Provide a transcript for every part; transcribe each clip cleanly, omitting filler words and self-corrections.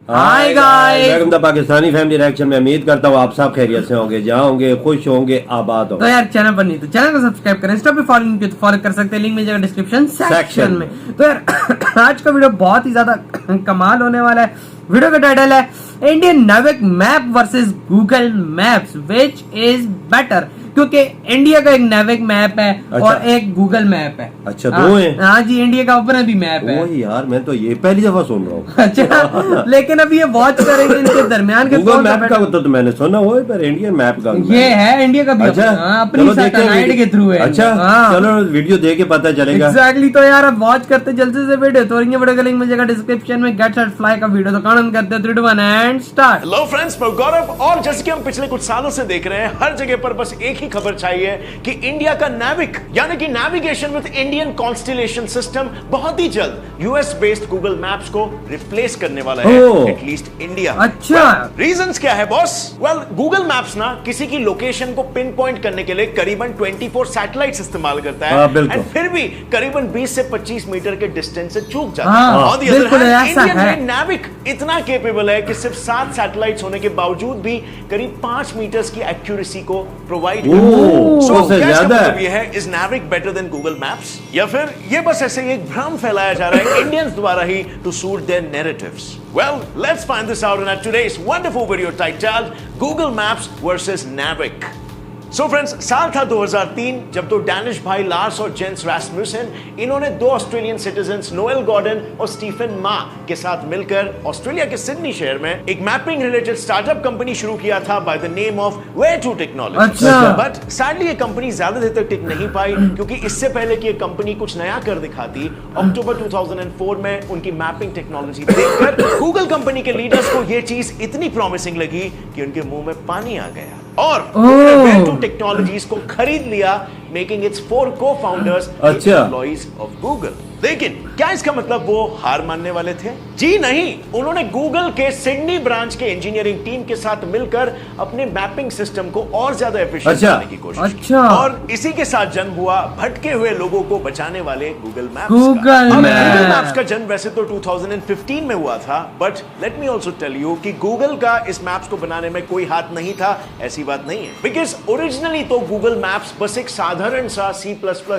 Hi guys, welcome the Pakistani family reaction में। उम्मीद करता हूँ आप सब खैरियत से होंगे, जहाँ होंगे खुश होंगे, आबाद तो होंगे। यार चैनल पर नहीं तो चैनल को सब्सक्राइब करें, इंस्टा पे फॉलो नहीं तो फॉलो कर सकते हैं, लिंक मिल जाएगा डिस्क्रिप्शन सेक्शन में। तो यार आज का वीडियो बहुत ही ज्यादा कमाल होने वाला है। वीडियो का टाइटल है इंडियन नाविक map versus Google maps, which is better. क्योंकि इंडिया का एक नाविक मैप है और एक गूगल मैप है। अच्छा, दो हैं? हाँ जी, इंडिया का अपना भी मैप है। वही यार, मैं तो ये पहली दफा सुन रहा हूँ। अच्छा, लेकिन अब ये वॉच करेंगे इनके दरमियान के गूगल मैप का तो मैंने सुना हुआ है, पर इंडियन मैप का ये है इंडिया का भी। अच्छा, अपनी सैटेलाइट के थ्रू है। अच्छा, चलो वीडियो देख के पता चलेगा। एग्जैक्टली। तो यार अब वॉच करते जल्दी से वीडियो, तो वीडियो का लिंक मिल जाएगा डिस्क्रिप्शन में। गेट सेट फ्लाई का वीडियो तो काउंट करते हैं 3 2 1 एंड स्टार्ट। हेलो फ्रेंड्स, मैं गौरव, और जैसे कि हम पिछले कुछ सालों से देख रहे हैं, हर जगह पर बस एक ही खबर चाहिए कि इंडिया का नाविक यानी कि navigation with Indian constellation system बहुत ही जल्द यूएस बेस्ड गूगल मैप्स को रिप्लेस करने वाला है, एटलीस्ट इंडिया। अच्छा, रीजंस क्या है बॉस? वेल, गूगल मैप्स ना किसी की लोकेशन को पिन पॉइंट करने के लिए करीबन 24 सैटेलाइट्स इस्तेमाल करता है, एंड फिर भी करीबन 20 से 25 मीटर के डिस्टेंस से चूक जाता है। On the other hand, Indian नाविक इतना केपेबल है कि सिर्फ 7 सैटेलाइट्स होने के बावजूद भी करीब 5 मीटर्स की एक्यूरेसी को प्रोवाइड करता है। ज्यादा ये है, इज नाविक बेटर देन गूगल मैप्स, या फिर ये बस ऐसे ही एक भ्रम फैलाया जा रहा है इंडियंस द्वारा ही to suit their narratives? Well, let's find this out in our today's wonderful video titled Google Maps versus Navic. So friends, साल था 2003 जब दो डैनिश भाई लार्स और जेंस रास्मुसन, इन्होंने दो ऑस्ट्रेलियन सिटीजन्स नोएल गॉर्डन और स्टीफन मा के साथ मिलकर ऑस्ट्रेलिया के सिडनी शहर में एक मैपिंग रिलेटेड स्टार्टअप कंपनी शुरू किया था by the name of Where2 technology. But sadly ये कंपनी ज्यादा देर तक टिक नहीं पाई, क्योंकि इससे पहले कि ये कंपनी कुछ नया कर दिखाती, अक्टूबर 2004 में उनकी मैपिंग टेक्नोलॉजी देखकर गूगल कंपनी के लीडर्स को ये चीज इतनी प्रॉमिसिंग लगी कि उनके मुंह में पानी आ गया और Where2 टेक्नोलॉजीज को खरीद लिया, making it's 4 co-founders employees of Google. लेकिन क्या इसका मतलब वो हार मानने वाले थे? जी नहीं, उन्होंने गूगल के सिडनी ब्रांच के इंजीनियरिंग टीम के साथ मिलकर अपने मैपिंग सिस्टम को और ज्यादा एफिशिएंट बनाने की कोशिश की। और इसी के साथ जन्म हुआ भटके हुए लोगों को बचाने वाले गूगल मैप्स का। गूगल मैप्स का जन्म वैसे तो 2015 में हुआ था, but let me also tell you कि गूगल का इस मैप्स को बनाने में कोई हाथ नहीं था, ऐसी बात नहीं है। बिकॉज ओरिजिनली तो गूगल मैप्स बस एक साधारण सा C++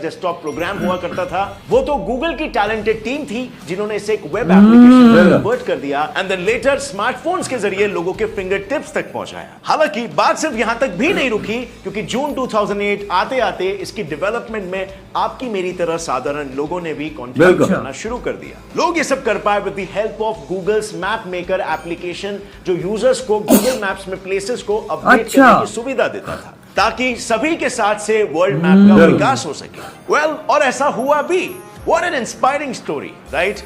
डेस्कटॉप प्रोग्राम हुआ करता था। वो तो गूगल की टैलेंटेड टीम थी जिन्होंने इसे एक वेब एप्लीकेशन में कन्वर्ट कर दिया, एंड देन लेटर स्मार्टफोन्स के जरिए लोगों के फिंगर टिप्स तक पहुंचाया। हालांकि बात सिर्फ यहां तक भी नहीं रुकी, क्योंकि जून 2008 आते आते इसकी डेवलपमेंट में आपकी मेरी तरह साधारण लोगों ने भी कंट्रीब्यूट करना शुरू कर दिया। लोग ये सब कर पाए with the help of Google's map maker application, जो यूजर्स को गूगल मैप्स में प्लेसेस को अपडेट करने की सुविधा देता था, ताकि सभी के साथ से वर्ल्ड मैप का विकास हो सके। वेल, और ऐसा हुआ भी। What an inspiring story, right?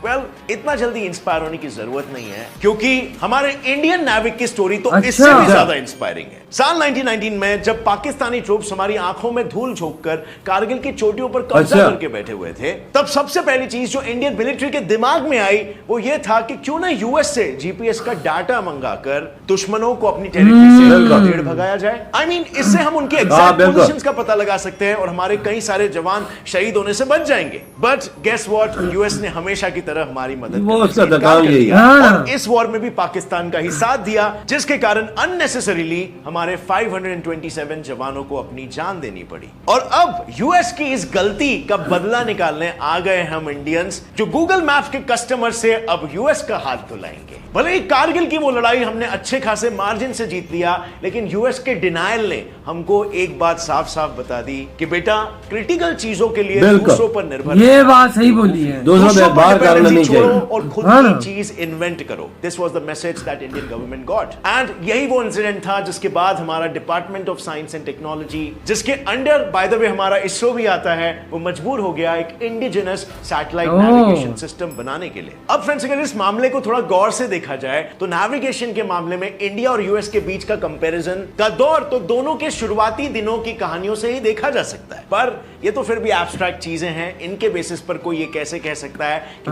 Well, इतना जल्दी इंस्पायर होने की जरूरत नहीं है, क्योंकि हमारे इंडियन नाविक की स्टोरी तो इससे भी ज्यादा इंस्पायरिंग है। साल 1919 में जब पाकिस्तानी ट्रूप्स हमारी आंखों में धूल झोंककर कारगिल की चोटियों पर कब्जा करके बैठे हुए थे, तब सबसे पहली चीज जो इंडियन मिलिट्री के दिमाग में आई वो ये था कि क्यों ना यूएस से जीपीएस का डाटा मंगाकर दुश्मनों को अपनी टेरिटरी से उधेड़ भगाया जाए। I mean, इससे हम उनके एग्जैक्ट पोजीशंस का पता लगा सकते हैं और हमारे कई सारे जवान शहीद होने से बच जाएंगे। बट गेस व्हाट, यूएस ने हमेशा की तरह हमारी मदद और इस वॉर में भी पाकिस्तान का ही साथ दिया, जिसके कारण अननेसेसरीली हमारे 527 जवानों को अपनी जान देनी पड़ी। और अब यूएस की इस गलती का बदला निकालने आ गए हम इंडियंस, जो गूगल मैप्स के कस्टमर से अब यूएस का हाथ धुलाएंगे। भले ही कारगिल की वो लड़ाई हमने अच्छे खासे मार्जिन से जीत लिया, लेकिन यूएस के डिनायल ने हमको एक बात साफ साफ बता दी कि बेटा, क्रिटिकल चीजों के लिए दूसरों पर निर्भर, ये बात सही बोली है, दूसरों पर छोड़ो और खुद की चीज इन्वेंट करो। This was the message that Indian government got, and यही वो इंसिडेंट था जिसके बाद हमारा department of science and technology, जिसके अंडर बाय द वे हमारा इसरो भी आता है, वो मजबूर हो गया एक इंडिजिनस सैटेलाइट नेविगेशन सिस्टम बनाने के लिए। अब फ्रेंड्स, अगर इस मामले को थोड़ा गौर से देखा जाए तो नेविगेशन के मामले में इंडिया और यूएस के बीच का कंपैरिजन का दौर तो दोनों के शुरुआती दिनों की कहानियों से ही देखा जा सकता है, पर ये तो फिर भी एब्स्ट्रैक्ट चीजें हैं, इनके बेसिस पर कोई ये कैसे कह सकता है कि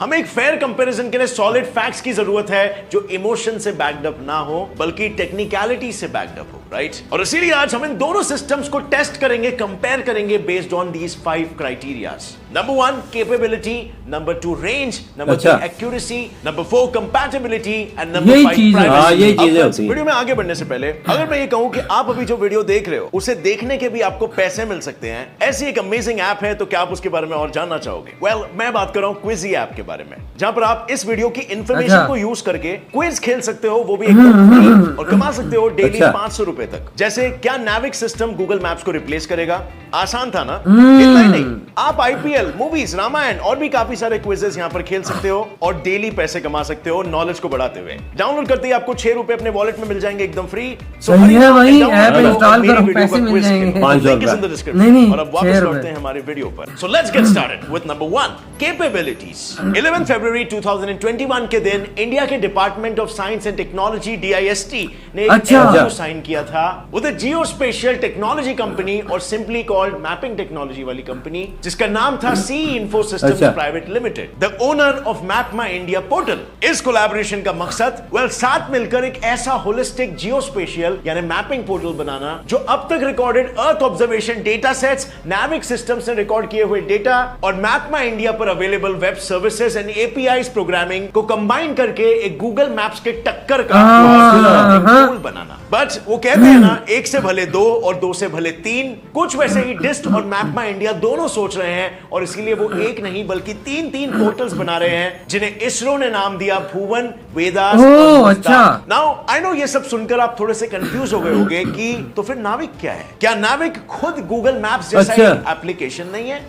हमें एक फेयर कंपैरिजन के लिए सॉलिड फैक्ट्स की जरूरत है, जो इमोशन से बैक्ड अप ना हो बल्कि टेक्निकलिटी से बैक्ड अप हो। राइट? और इसीलिए आज हम इन दोनों सिस्टम्स को टेस्ट करेंगे, कंपेयर करेंगे based on these 5 criterias. Number 1 capability, number 2 range, number 3 accuracy, number 4 compatibility and number 5 privacy. ये चीजें होती हैं। वीडियो में आगे बढ़ने से पहले अगर मैं ये कहूं कि आप अभी जो वीडियो देख रहे हो उसे देखने के भी आपको पैसे मिल सकते हैं, ऐसी एक अमेजिंग ऐप है, तो क्या आप उसके बारे में और जानना चाहोगे? मैं बात कर रहा हूं क्विजी ऐप के बारे में, जहां पर आप इस वीडियो की इंफॉर्मेशन को यूज करके क्विज खेल सकते हो, वो भी एकदम फ्री, और कमा सकते हो डेली 500 रुपए तक। जैसे क्या नाविक सिस्टम गूगल मैप्स को रिप्लेस करेगा? आसान था ना? इतना ही नहीं, आप आईपीएल, मूवीज, रामायण और भी काफी सारे क्विजेस यहां पर खेल सकते हो और डेली पैसे कमा सकते हो नॉलेज को बढ़ाते हुए। डाउनलोड करते ही आपको 6 रुपए अपने वॉलेट में मिल जाएंगे एकदम फ्री। सही है भाई, ऐप इंस्टॉल करो, पैसे मिल जाएंगे। 500 रुपए। नहीं, और अब वापस लौटते हैं हमारे वीडियो पर। So let's get started with number 1 capabilities. 11 फरवरी 2021 के दिन इंडिया के department of science and technology DIST ने एक MOU साइन किया था with a geospatial technology company और सिंपली कॉल्ड मैपिंग टेक्नोलॉजी वाली कंपनी, जिसका नाम था C info systems private limited, the owner of Map My India portal. इस कोलैबोरेशन का मकसद साथ मिलकर एक ऐसा होलिस्टिक जियोस्पेशियल यानी मैपिंग पोर्टल बनाना जो अब तक रिकॉर्डेड अर्थ ऑब्जर्वेशन डेटा सेट्स, नाविक सिस्टम्स ने रिकॉर्ड किए हुए डेटा और मैप माई इंडिया पर available web services and APIs programming को कंबाइन करके एक गूगल मैप्स के टक्कर का टूल बनाना। बट वो कहते हैं ना, एक से भले 2 और 2 से भले 3, कुछ वैसे ही डिस्ट और मैप माई इंडिया दोनों सोच रहे हैं, और इसीलिए वो एक नहीं बल्कि 3 पोर्टल्स बना रहे हैं जिन्हें इसरो ने नाम दिया भुवन, वेदास और मुस्ताक। नाउ आई नो ये सब सुनकर आप थोड़े से कंफ्यूज हो गए होंगे कि तो फिर नाविक क्या है? क्या नाविक खुद गूगल मैप्स जैसा एप्लीकेशन नहीं है?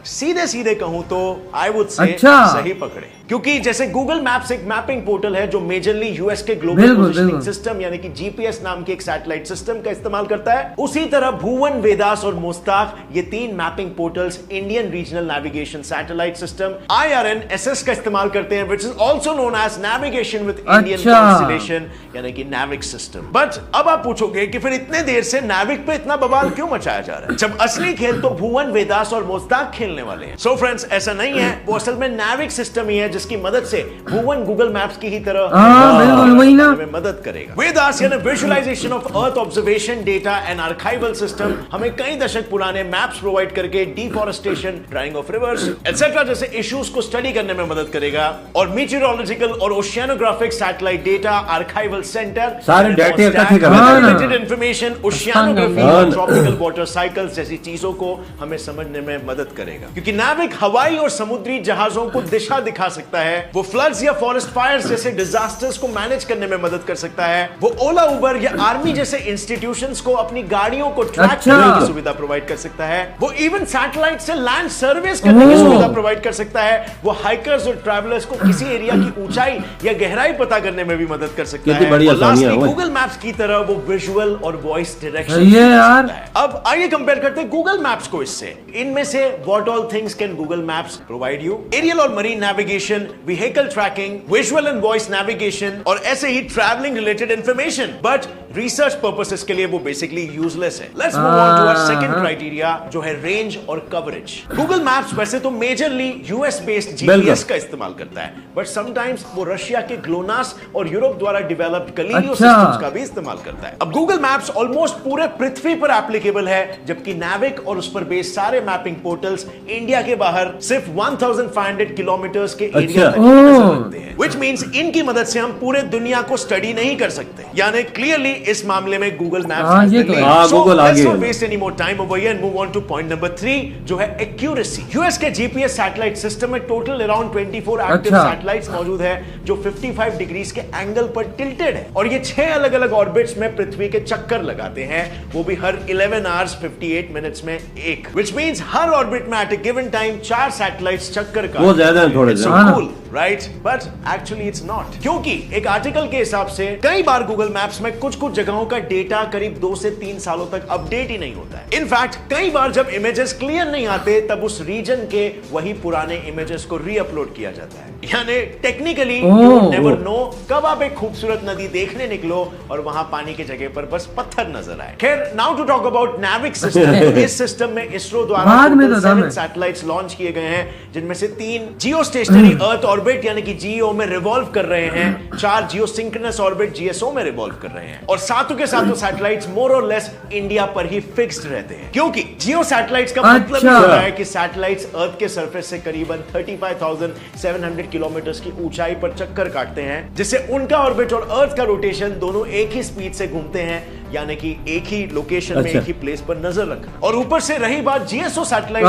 सीधे कहूं तो आई वुड से सही पकड़े, क्योंकि जैसे गूगल मैप्स एक मैपिंग पोर्टल है जो मेजरली यूएस के ग्लोबल पोजिशनिंग सिस्टम यानी कि GPS नाम के एक सैटेलाइट सिस्टम का इस्तेमाल करता है, उसी तरह भुवन, वेदास और मुस्ताक ये 3 mapping portals Indian regional navigation satellite system IRNSS का इस्तेमाल करते हैं, which is also known as navigation with Indian constellation यानी कि नाविक सिस्टम। बट अब आप पूछोगे कि फिर इतने देर से नाविक पे इतना बवाल क्यों मचाया जा रहा है, जब असली खेल तो भुवन, वेदास और मुस्ताक खेलने वाले हैं? सो फ्रेंड्स, ऐसा नहीं है, वो असल में नाविक सिस्टम ही है जिसकी मदद से भुवन गूगल मैप्स की ही तरह में मदद करेगा। वेदास यानी visualisation of earth observation data and archival system हमें कई दशक पुराने मैप्स प्रोवाइड करके deforestation, drawing of rivers etcetera जैसे इश्यूज को स्टडी करने में मदद करेगा। और मीटियोरोलॉजिकल और oceanographic satellite data archival centre सारे डेटा इकट्ठे रिलेटेड इंफॉर्मेशन, ओशियानोग्राफी और ट्रॉपिकल वाटर साइकिल्स जैसी चीजों को हमें समझने में मदद करेगा, क्योंकि नाविक हवाई और समुद्री जहाजों को दिशा दिखा सकता है, वो फ्लड्स या फॉरेस्ट फायर्स जैसे डिजास्टर्स को मैनेज करने में मदद कर सकता है, वो ओला, उबर या आर्मी जैसे इंस्टीट्यूशंस को अपनी गाड़ियों को ट्रैक करने की सुविधा प्रोवाइड कर सकता है, वो इवन सैटेलाइट से लैंड सर्विस करने की सुविधा प्रोवाइड कर सकता है, वो हाइकर्स और ट्रैवलर्स को किसी एरिया की ऊंचाई या गहराई पता करने में भी मदद कर सकता है। और लास्टली गूगल मैप्स की तरह वो विजुअल और वॉइस डायरेक्शन। अब आइए कंपेयर करते हैं गूगल मैप्स को इससे। इनमें से what all things can Google Maps provide you? Aerial और marine navigation, vehicle tracking, visual and voice navigation और ऐसे ही travelling related information, but research purposes के लिए वो बेसिकली यूजलेस है। Let's move on to our second criteria जो है रेंज और कवरेज। गूगल मैप्स वैसे तो मेजरली यूएस बेस्ड जीपीएस का इस्तेमाल करता है, बट समटाइम्स वो रशिया के ग्लोनास और यूरोप द्वारा डेवलप्ड गलीलियो सिस्टम्स का भी इस्तेमाल करता है। अब गूगल मैप्स ऑलमोस्ट पूरे पृथ्वी पर एप्लीकेबल है, जबकि नाविक और उस पर बेस्ड सारे मैपिंग पोर्टल्स इंडिया के बाहर सिर्फ 1500 किलोमीटर्स के एरिया तक नजर रखते हैं, व्हिच मींस इनकी मदद से हम पूरे दुनिया को स्टडी नहीं कर सकते। यानी क्लियरली इस मामले में Google Maps let's not waste any more time over here and move on to point number 3 जो है एक्यूरेसी। यूएस के जीपीएस सैटेलाइट सिस्टम में टोटल अराउंड 24 एक्टिव सैटेलाइट्स मौजूद है जो 55 डिग्रीज के एंगल पर टिल्टेड है, और ये 6 अलग-अलग ऑर्बिट्स में पृथ्वी के चक्कर लगाते हैं, वो भी हर 11 आवर्स 58 मिनट्स में एक, व्हिच मींस हर ऑर्बिट में at a given time 4 satellites चक्कर का वो ज्यादा है थोड़े से right, but actually it's not, क्योंकि एक आर्टिकल के हिसाब से कई बार गूगल मैप्स में कुछ जगहों का डेटा करीब 2 से 3 सालों तक अपडेट ही नहीं होता है। इनफैक्ट कई बार जब इमेजेस क्लियर नहीं आते तब उस रीजन के वही पुराने इमेजेस को रीअपलोड किया जाता है। यानी टेक्निकली यू नेवर नो कब आप एक खूबसूरत नदी देखने निकलो और वहां पानी की जगह पर बस पत्थर नजर आए। खैर, नाउ टू टॉक अबाउट नाविक सिस्टम। इस सिस्टम में इसरो द्वारा 7 सैटेलाइट्स लॉन्च किए गए हैं, जिनमें से 3 जियो स्टेशनरी अर्थ ऑर्बिट यानी कि जीओ में रिवॉल्व कर रहे हैं, 4 जियो सिंक्रोनस ऑर्बिट जीएसओ में रिवॉल्व कर रहे हैं। हैं और सातों के सातों सैटेलाइट्स मोर और लेस इंडिया पर ही फिक्स्ड रहते हैं, क्योंकि जियो सैटेलाइट्स का मतलब ये होता है कि सैटेलाइट्स अर्थ के सरफेस से करीबन 35,700 किलोमीटर की ऊंचाई पर चक्कर काटते हैं, जिससे उनका ऑर्बिट और अर्थ का रोटेशन दोनों एक ही स्पीड से घूमते हैं, यानी कि एक ही लोकेशन में एक ही प्लेस पर नजर रखना। और ऊपर से रही बात जीएसओ सैटेलाइट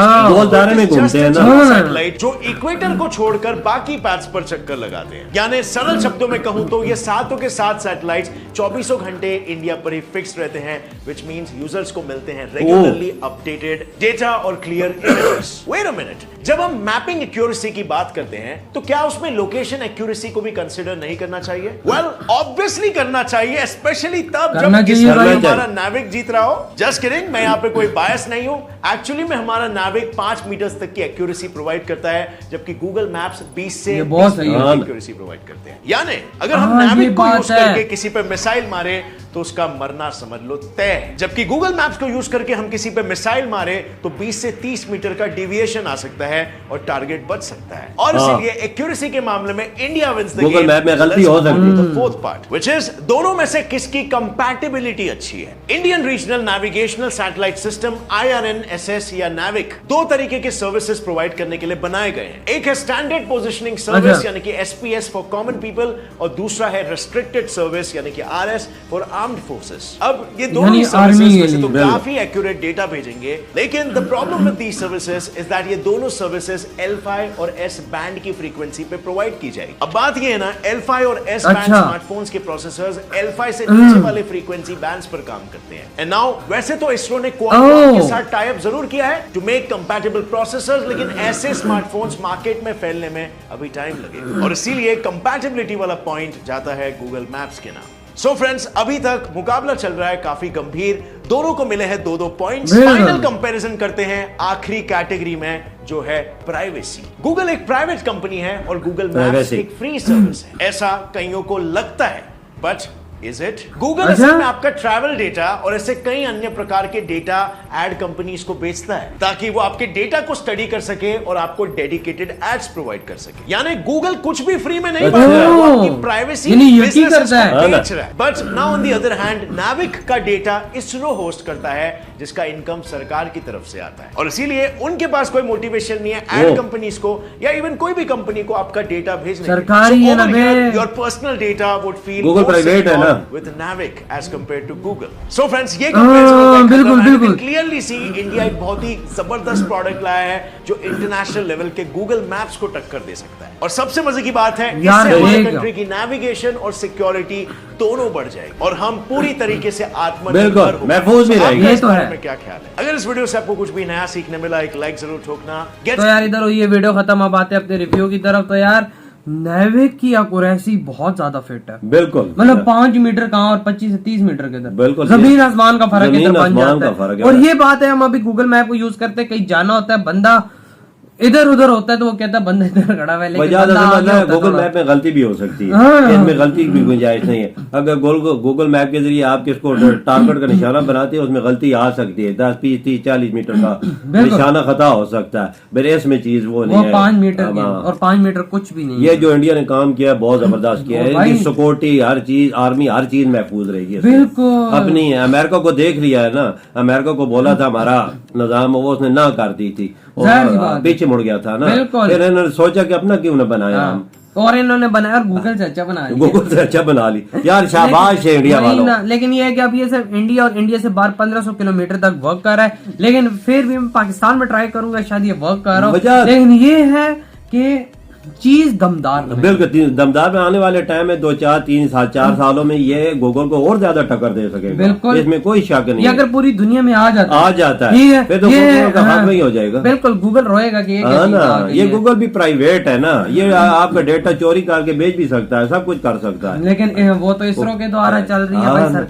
सैटेलाइट जो इक्वेटर को छोड़कर बाकी पैथ्स पर चक्कर लगाते हैं, यानी सरल शब्दों में कहूं तो ये सातों के सात सैटेलाइट्स 24 घंटे इंडिया पर ही फिक्स्ड रहते हैं, व्हिच मींस यूजर्स को मिलते हैं रेगुलरली अपडेटेड डेटा और clear images. Wait a minute, जब हम मैपिंग एक्यूरेसी की बात करते हैं तो क्या उसमें लोकेशन एक्यूरेसी को भी कंसीडर नहीं करना चाहिए? वेल, ऑब्वियसली करना चाहिए, स्पेशली तब जब किसी हमारा नाविक जीत रहा हो। जस्ट किडिंग, मैं यहाँ पे कोई बायस नहीं हूँ। एक्चुअली में हमारा नाविक 5 मीटर तक की एक्यूरेसी प्रोवाइड करता है, जबकि गूगल मैप्स 20 से 30 एक्यूरेसी प्रोवाइड करते हैं। यानी अगर हम नाविक को यूज करके किसी पे मिसाइल मारे तो उसका मरना समझ लो तय, जबकि गूगल मैप्स को यूज करके हम किसी पे मिसाइल मारे तो 20 से 30 मीटर का डेविएशन आ सकता है और टारगेट बच सकता है। और इसीलिए एक्यूरेसी के मामले में India wins the game. Google map में गलती हो सकती है। The fourth part, which is दोनों में से किसकी कंपैटिबिलिटी अच्छी है। Indian regional navigational satellite system IRNSS या NAVIC दो तरीके के सर्विसेज प्रोवाइड करने के लिए बनाए गए हैं। एक है स्टैंडर्ड पोजिशनिंग सर्विस यानी कि SPS फॉर कॉमन पीपल, और दूसरा है रेस्ट्रिक्टेड सर्विस यानी कि RS फॉर आर्म्ड फोर्सेस। अब ये दोनों सर्विसेज तो काफी एक्यूरेट डेटा भेजेंगे, लेकिन the problem with these services is that ये दोनों सर्विसेज L5 और S बैंड की फ्रीक्वेंसी पे प्रोवाइड की जाएगी। अब बात ये है ना, L5 और S बैंड स्मार्टफोन्स के प्रोसेसर्स L5 से नीचे वाले फ्रीक्वेंसी बैंड्स पर काम करते हैं। एंड नाउ वैसे तो इसरो ने क्वालकॉम के साथ टाई अप जरूर किया है टू मेक कंपैटिबल प्रोसेसर्स, लेकिन ऐसे स्मार्टफोन्स मार्केट में फैलने में अभी टाइम लगेगा, और इसीलिए कंपैटिबिलिटी वाला पॉइंट जाता है गूगल मैप्स के नाम। सो फ्रेंड्स, अभी तक मुकाबला चल रहा है काफी गंभीर, दोनों को मिले हैं 2-2 पॉइंट्स। फाइनल कंपैरिजन करते हैं आखिरी कैटेगरी में, जो है प्राइवेसी। गूगल एक प्राइवेट कंपनी है और गूगल मैप्स एक फ्री सर्विस है, ऐसा कईयों को लगता है, बट इज इट? गूगल असल में आपका ट्रैवल डेटा और ऐसे कई अन्य प्रकार के डेटा एड कंपनीज को बेचता है, ताकि वो आपके डेटा को स्टडी कर सके और आपको डेडिकेटेड एड्स प्रोवाइड कर सके। यानी गूगल कुछ भी फ्री में नहीं बांट रहा है, वो आपकी प्राइवेसी बेच रहा है। But now on the other hand, नाविक का डेटा इसरो होस्ट करता है, जिसका इनकम सरकार की तरफ से आता है, और इसीलिए उनके पास कोई मोटिवेशन नहीं है एड कंपनीज को या इवन कोई भी कंपनी को आपका डेटा भेजने के लिए। Your personal data would feel Google private है ना with Navic as compared to Google. So friends, ये कंपैरिजन बिल्कुल क्लियरली सी इंडिया एक बहुत ही जबरदस्त प्रोडक्ट लाया है जो इंटरनेशनल लेवल के गूगल मैप्स को टक्कर दे सकता है। और सबसे मजे की बात है, इससे हमारी कंट्री की नेविगेशन और सिक्योरिटी दोनों बढ़ जाएगी और हम पूरी तरीके से आत्मनिर्भर महफूज भी रहेंगे। ये तो है। क्या ख्याल है? अगर इस वीडियो से आपको कुछ भी नया सीखने मिला, एक लाइक जरूर ठोकना। तो यार इधर ये वीडियो खत्म, अब आते हैं अपने रिव्यू की तरफ। तो यार नाविक की एक्यूरेसी बहुत ज्यादा फिट है, बिल्कुल, मतलब 5 मीटर कहाँ और 25 से 30 मीटर के अंदर, बिल्कुल जमीन आसमान का फर्क इधर बन जाता है। और ये बात है, हम अभी गूगल मैप को यूज करते हैं, कहीं जाना होता है, बंदा इधर उधर होता है तो वो कहता है बंदा इधर खड़ा है, लेकिन गूगल मैप में गलती भी हो सकती है, इसमें गलती की गुंजाइश नहीं है। अगर गूगल मैप के जरिए आप किसको टारगेट का निशाना बनाते हैं, उसमें गलती आ सकती है, 10, 20, 30, 40 मीटर का निशाना खता हो सकता है, मेरे इसमें चीज वो नहीं है, 5 मीटर और 5 मीटर कुछ भी नहीं। ये जो इंडिया ने काम किया बहुत जबरदस्त किया है, इनकी सिक्योरिटी हर चीज, आर्मी हर चीज महफूज रहेगी, बिल्कुल अपनी। अमेरिका को देख लिया है ना, अमेरिका को बोला था हमारा निजाम, वो उसने ना कर दी थी, पीछे मुड़ गया था ना, फिर इन्होंने सोचा कि अपना क्यों ना बनाया हम, और इन्होंने बनाया और गूगल से अच्छा बना लिया, गूगल से अच्छा बना ली यार, शाबाश है इंडिया वालों। लेकिन ये है कि अब ये सिर्फ इंडिया और इंडिया से बाहर 1500 किलोमीटर तक वर्क कर रहा है, लेकिन फिर भी मैं पाकिस्तान में ट्राई करूंगा, शायद ये वर्क कर रहा हूँ, लेकिन ये है कि चीज दमदार, बिल्कुल दमदार में आने वाले टाइम में 2, 4, 3 साल 4 सालों में ये गूगल को और ज्यादा टक्कर दे सकेगा, बिल्कुल इसमें कोई शक नहीं। अगर पूरी दुनिया में आ जाता है फिर तो गूगल का हाथ में ही हो जाएगा, बिल्कुल गूगल रोएगा कि ये गूगल भी प्राइवेट है ना, ये आपका डेटा चोरी करके बेच भी सकता है, सब कुछ कर सकता है, लेकिन वो तो इसरो के द्वारा चल रही है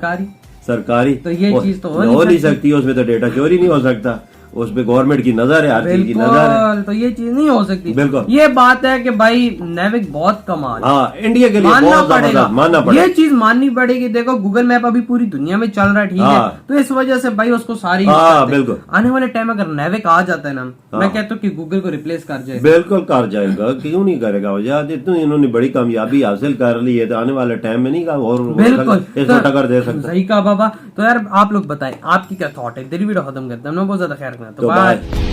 सरकारी, तो ये चीज तो हो नहीं सकती, उसमें तो डेटा चोरी नहीं हो सकता। उस पे गवर्नमेंट की नजर है, हर चीज की नजर है। तो ये चीज नहीं हो सकती। बिल्कुल ये बात है कि भाई नेविक बहुत कमाल, हाँ, इंडिया के लिए मानना बहुत पड़ेगा, मानना पड़ेगा, ये चीज माननी पड़ेगी। देखो गूगल मैप अभी पूरी दुनिया में चल रहा है, ठीक है, तो इस वजह से भाई उसको सारी बिल्कुल आने वाले टाइम अगर नेविक आ जाता है ना, मैं कहता हूँ कि गूगल को रिप्लेस कर जाएगा। बिल्कुल कर जाएगा, क्यों नहीं करेगा यार, इतनी इन्होंने बड़ी कामयाबी हासिल कर ली है, तो आने वाले टाइम में नहीं का और बिल्कुल इसको टक्कर दे सकता। सही कहा बाबा। तो यार आप लोग बताएं आपकी क्या थॉट है। तेरी वीडियो खत्म करते हैं, बहुत ज्यादा खैर करना, तो बाय।